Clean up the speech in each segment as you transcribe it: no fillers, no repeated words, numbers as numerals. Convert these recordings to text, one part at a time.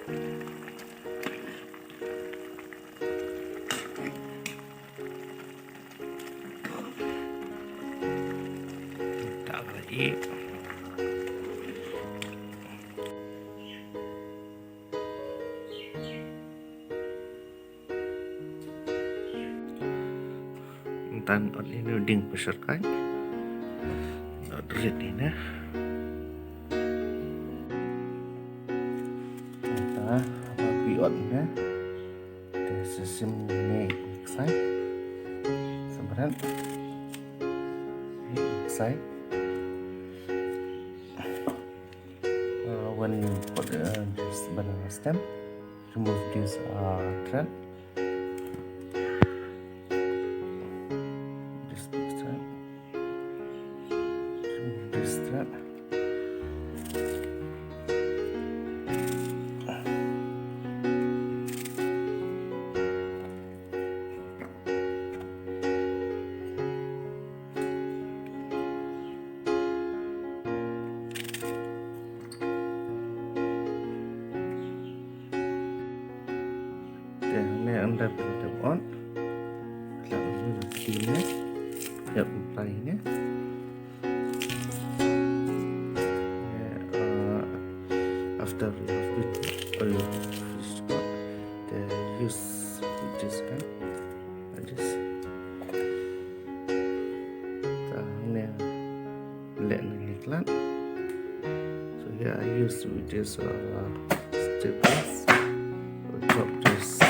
Tak lagi. Dan ini ding pashor kait. Drit ini. Kita biot ini. Sesim ini sai. Sebenarnya sai. When you put this banana stem, remove this thread. Anda pilih on, lalu sini, ya ini. After we have finished, the use this kan, just hangne let niklan. So here I use with this staples. Drop this.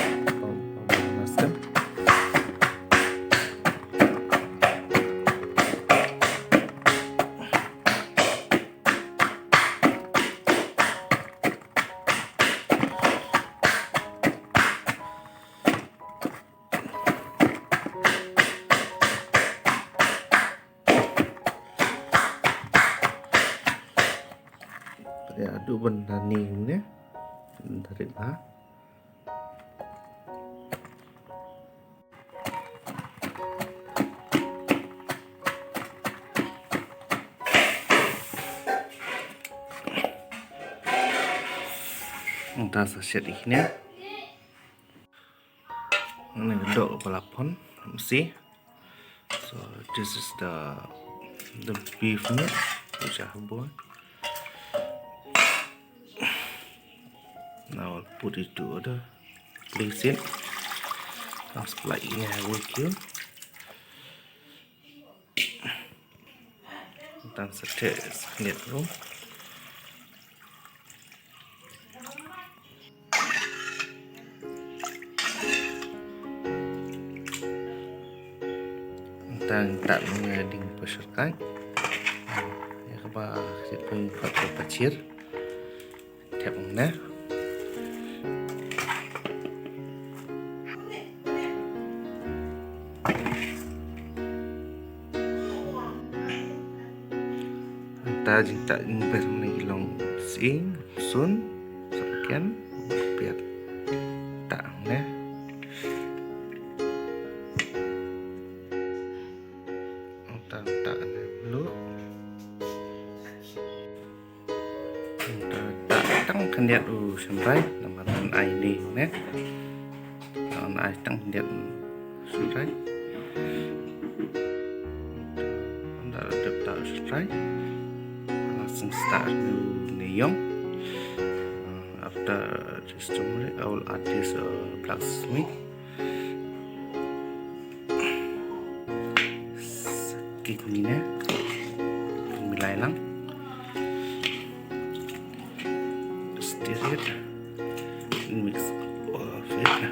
Ya, aduk benda ni ni tarik lah. Entah sachet ini. Ini dok kepala phon mesti. So this is the beef meat which I have bought. Now I'll put it to order. Place it. I'll supply in with you. Dan sachet is knit room. Dan tak mengading pashor kait. Ya kaba sit pun kat pacir. Tiap mana. Ta jing tak ber menagi long sing sun sekian biar tak ne. Tak ne dulu. Tak tang kan dia sampai nama ai ni ne. Ai tang dia sampai. Anda ladep tak sampai. Start new after this turmeric I will add this black meat kine milai lang stir it and mix all of it.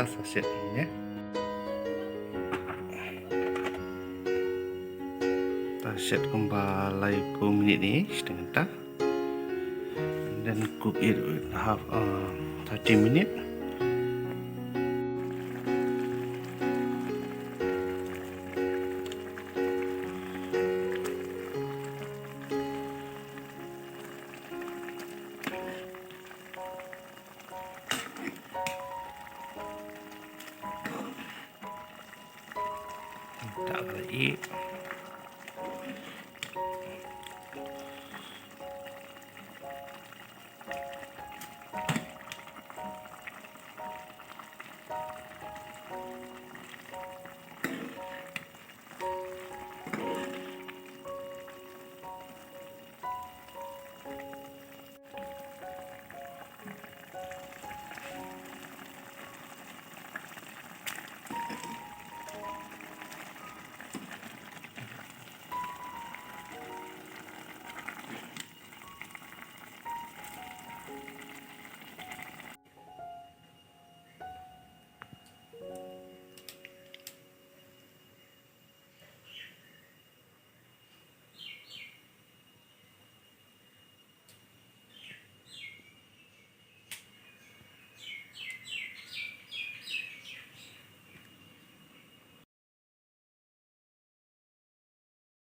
Sachet ini, sachet kembali 2 minit ni setengah tak, and then cook it with 30 minutes. Tak lagi.